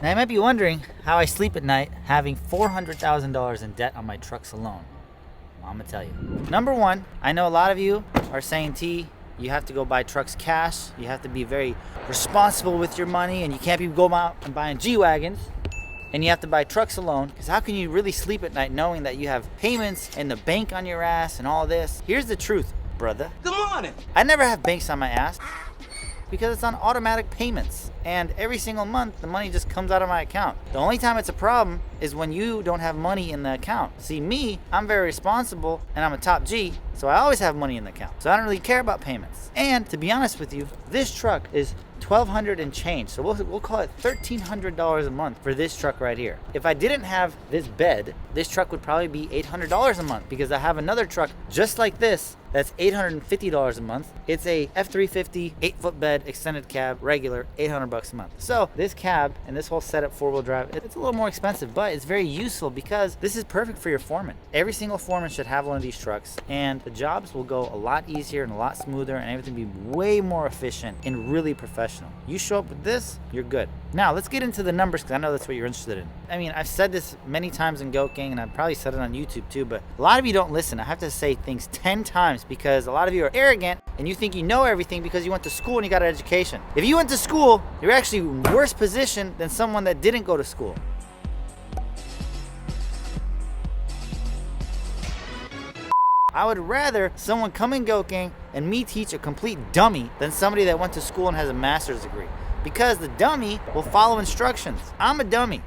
Now you might be wondering how I sleep at night having $400,000 in debt on my trucks alone. Well, I'm gonna tell you. Number one, I know a lot of you are saying, T, you have to go buy trucks cash. You have to be very responsible with your money, and you can't be going out and buying G-Wagons. And you have to buy trucks alone, because how can you really sleep at night knowing that you have payments and the bank on your ass and all this? Here's the truth, brother. Good morning. I never have banks on my ass because it's on automatic payments. And every single month, the money just comes out of my account. The only time it's a problem is when you don't have money in the account. See, me, I'm very responsible and I'm a top G, so I always have money in the account. So I don't really care about payments. And to be honest with you, this truck is $1,200 and change. So we'll call it $1,300 a month for this truck right here. If I didn't have this bed, this truck would probably be $800 a month, because I have another truck just like this that's $850 a month. It's a F350 8-foot bed, extended cab, regular, $800 a month. So this cab and this whole setup, 4-wheel drive, it's a little more expensive, but it's very useful because this is perfect for your foreman. Every single foreman should have one of these trucks, and the jobs will go a lot easier and a lot smoother, and everything will be way more efficient and really professional. You show up with this, you're good. Now let's get into the numbers, because I know that's what you're interested in. I mean, I've said this many times in Goat Gang, and I've probably said it on YouTube too, but a lot of you don't listen. I have to say things 10 times because a lot of you are arrogant and you think you know everything because you went to school and you got an education. If you went to school, you're actually in worse position than someone that didn't go to school. I would rather someone come in Goat Gang and me teach a complete dummy than somebody that went to school and has a master's degree. Because the dummy will follow instructions. I'm a dummy.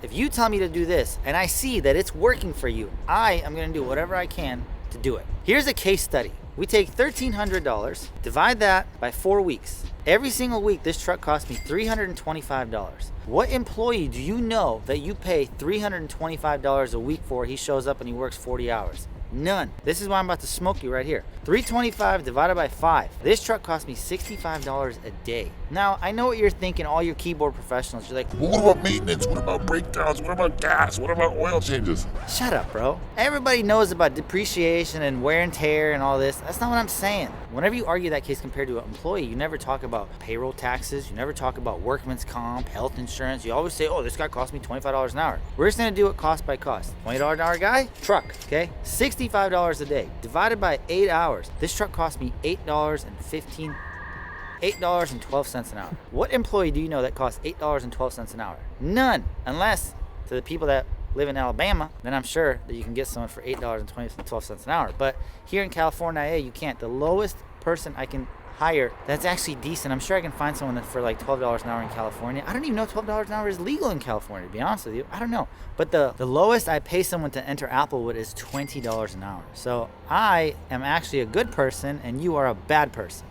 If you tell me to do this and I see that it's working for you, I am gonna do whatever I can to do it. Here's a case study. We take $1,300, divide that by 4 weeks. Every single week, this truck cost me $325. What employee do you know that you pay $325 a week for? He shows up and he works 40 hours. None. This is why I'm about to smoke you right here. $325 divided by 5. This truck cost me $65 a day. Now, I know what you're thinking, all your keyboard professionals. You're like, Well, what about maintenance? What about breakdowns? What about gas? What about oil changes? shut up, bro. Everybody knows about depreciation and wear and tear and all this. That's not what I'm saying. Whenever you argue that case compared to an employee, you never talk about payroll taxes. You never talk about workman's comp, health insurance. You always say, oh, this guy cost me $25 an hour. We're just gonna do it cost by cost. $20 an hour guy, truck, okay? $65 a day, divided by 8 hours. This truck cost me $8.12 an hour. What employee do you know that costs $8.12 an hour? None, unless to the people that live in Alabama, then I'm sure that you can get someone for $8.12 an hour. But here in California, you can't. The lowest person I can hire that's actually decent, I'm sure I can find someone that for like $12 an hour in California. I don't even know $12 an hour is legal in California, to be honest with you. I don't know. But the lowest I pay someone to enter Applewood is $20 an hour. So I am actually a good person and you are a bad person.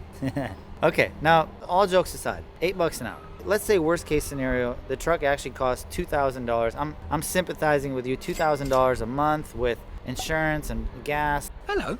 Okay, now all jokes aside, $8 an hour. Let's say worst case scenario, the truck actually costs $2,000. I'm sympathizing with you, $2,000 a month with insurance and gas. Hello.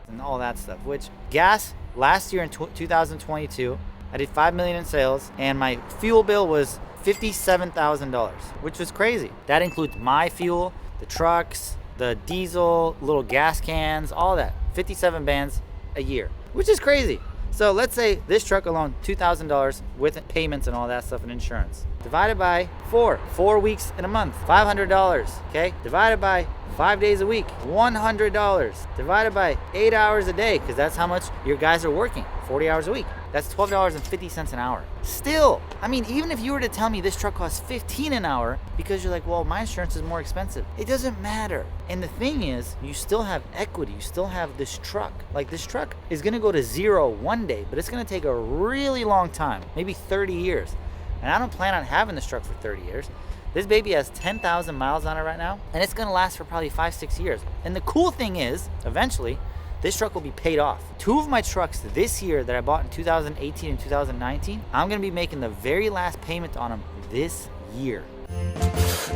And all that stuff, which gas last year in 2022, I did 5 million in sales and my fuel bill was $57,000, which was crazy. That includes my fuel, the trucks, the diesel, little gas cans, all that. 57 bands a year, which is crazy. So let's say this truck alone, $2,000 with payments and all that stuff and insurance. Divided by 4 weeks in a month, $500, okay? Divided by 5 days a week, $100. Divided by 8 hours a day, because that's how much your guys are working, 40 hours a week. That's $12.50 an hour. Still, I mean, even if you were to tell me this truck costs $15 an hour because you're like, well, my insurance is more expensive. It doesn't matter. And the thing is, you still have equity. You still have this truck. Like, this truck is going to go to zero one day, but it's going to take a really long time, maybe 30 years. And I don't plan on having this truck for 30 years. This baby has 10,000 miles on it right now, and it's going to last for probably 5-6 years. And the cool thing is, eventually, this truck will be paid off. 2 of my trucks this year that I bought in 2018 and 2019, I'm gonna be making the very last payment on them this year.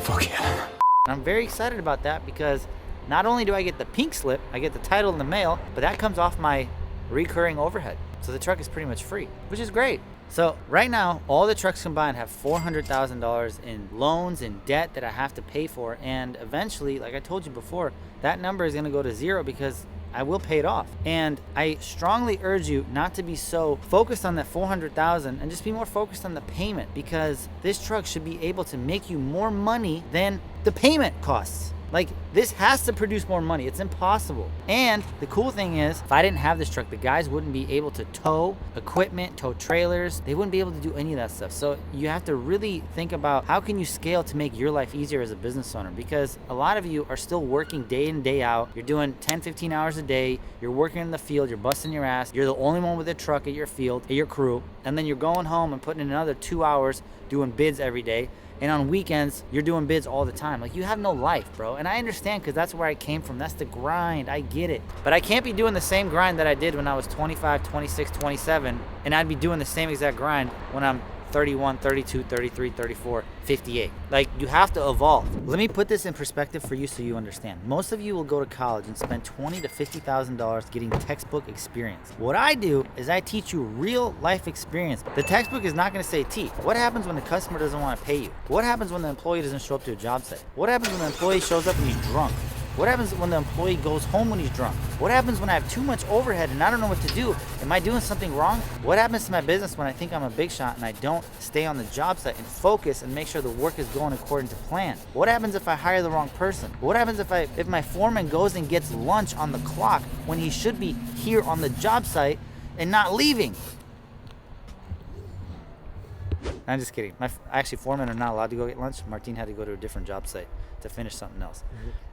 Fuck yeah. And I'm very excited about that because not only do I get the pink slip, I get the title in the mail, but that comes off my recurring overhead. So the truck is pretty much free, which is great. So right now, all the trucks combined have $400,000 in loans and debt that I have to pay for. And eventually, like I told you before, that number is gonna go to zero because I will pay it off. And I strongly urge you not to be so focused on that 400,000 and just be more focused on the payment, because this truck should be able to make you more money than the payment costs. Like, this has to produce more money. It's impossible. And the cool thing is, if I didn't have this truck, the guys wouldn't be able to tow equipment, tow trailers. They wouldn't be able to do any of that stuff. So you have to really think about how can you scale to make your life easier as a business owner, because a lot of you are still working day in, day out. You're doing 10, 15 hours a day. You're working in the field. You're busting your ass. You're the only one with a truck at your field, at your crew. And then you're going home and putting in another 2 hours doing bids every day. And on weekends, you're doing bids all the time. Like, you have no life, bro. And I understand, because that's where I came from. That's the grind. I get it. But I can't be doing the same grind that I did when I was 25, 26, 27. And I'd be doing the same exact grind when I'm 31, 32, 33, 34, 58. Like, you have to evolve. Let me put this in perspective for you so you understand. Most of you will go to college and spend $20,000 to $50,000 getting textbook experience. What I do is I teach you real life experience. The textbook is not going to say, T, what happens when the customer doesn't want to pay you? What happens when the employee doesn't show up to a job site? What happens when the employee shows up and he's drunk? What happens when the employee goes home when he's drunk? What happens when I have too much overhead and I don't know what to do? Am I doing something wrong? What happens to my business when I think I'm a big shot and I don't stay on the job site and focus and make sure the work is going according to plan? What happens if I hire the wrong person? What happens if my foreman goes and gets lunch on the clock when he should be here on the job site and not leaving? I'm just kidding. Actually, foremen are not allowed to go get lunch. Martine had to go to a different job site to finish something else.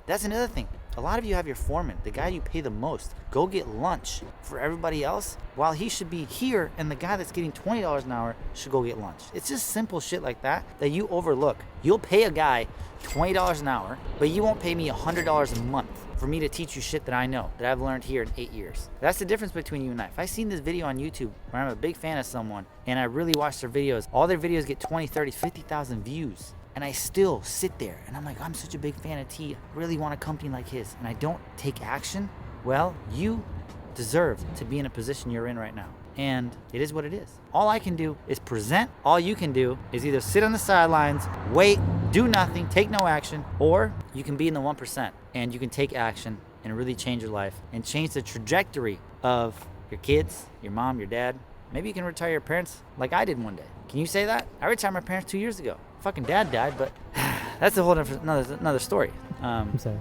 That's another thing. A lot of you have your foreman, the guy you pay the most, go get lunch for everybody else while he should be here, and the guy that's getting $20 an hour should go get lunch. It's just simple shit like that that you overlook. You'll pay a guy $20 an hour, but you won't pay me $100 a month for me to teach you shit that I know, that I've learned here in 8 years. That's the difference between you and I. If I seen this video on YouTube where I'm a big fan of someone and I really watch their videos, all their videos get 20, 30, 50,000 views, and I still sit there and I'm like, I'm such a big fan of T, I really want a company like his, and I don't take action, well, you deserve to be in a position you're in right now. And it is what it is. All I can do is present. All you can do is either sit on the sidelines, wait, do nothing, take no action, or you can be in the 1% and you can take action and really change your life and change the trajectory of your kids, your mom, your dad. Maybe you can retire your parents like I did one day. Can you say that? I retired my parents 2 years ago. Fucking dad died, but that's a whole different, another story. I'm sorry.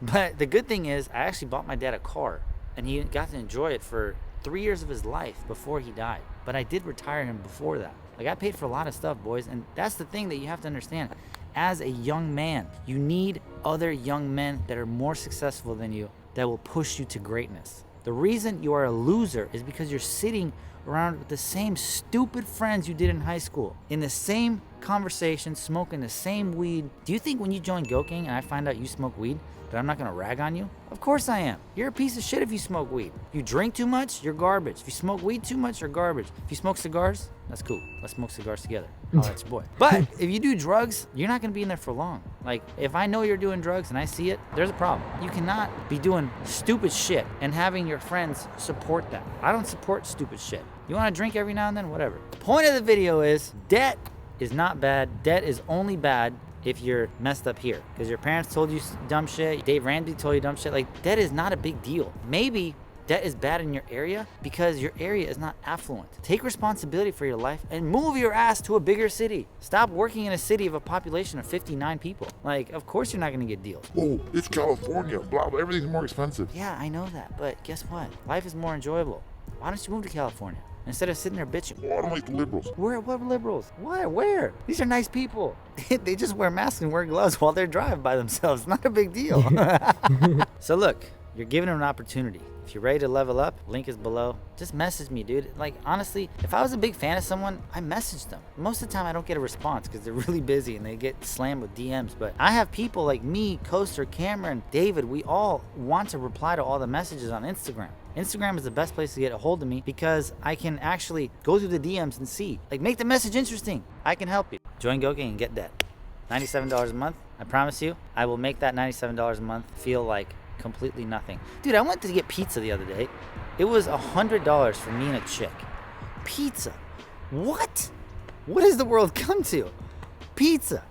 But the good thing is I actually bought my dad a car, and he got to enjoy it for 3 years of his life before he died. But I did retire him before that. Like, I paid for a lot of stuff, boys, and that's the thing that you have to understand. As a young man, you need other young men that are more successful than you that will push you to greatness. The reason you are a loser is because you're sitting around with the same stupid friends you did in high school, in the same conversation, smoking the same weed. Do you think when you join Goat Gang and I find out you smoke weed, that I'm not gonna rag on you? Of course I am. You're a piece of shit if you smoke weed. If you drink too much, you're garbage. If you smoke weed too much, you're garbage. If you smoke cigars, that's cool. Let's smoke cigars together. Oh, that's your boy. But if you do drugs, you're not gonna be in there for long. Like, if I know you're doing drugs and I see it, there's a problem. You cannot be doing stupid shit and having your friends support that. I don't support stupid shit. You wanna drink every now and then? Whatever. The point of the video is, debt is not bad. Debt is only bad if you're messed up here, because your parents told you dumb shit, Dave Ramsey told you dumb shit. Like, debt is not a big deal. Maybe debt is bad in your area because your area is not affluent. Take responsibility for your life and move your ass to a bigger city. Stop working in a city of a population of 59 people. Like, of course you're not gonna get deals. Oh, it's California. Blah, blah. Everything's more expensive. Yeah, I know that, but guess what? Life is more enjoyable. Why don't you move to California instead of sitting there bitching? Oh, I don't like the liberals. What liberals? Why? Where? These are nice people. They just wear masks and wear gloves while they're driving by themselves. Not a big deal. So look, you're given an opportunity. If you're ready to level up, link is below. Just message me, dude. Like, honestly, if I was a big fan of someone, I message them. Most of the time, I don't get a response because they're really busy and they get slammed with DMs. But I have people like me, Coaster, Cameron, David. We all want to reply to all the messages on Instagram. Instagram is the best place to get a hold of me because I can actually go through the DMs and see. Like, make the message interesting. I can help you. Join Goat Gang and get that. $97 a month. I promise you, I will make that $97 a month feel like completely nothing. Dude, I went to get pizza the other day. It was $100 for me and a chick. Pizza. What? What has the world come to? Pizza.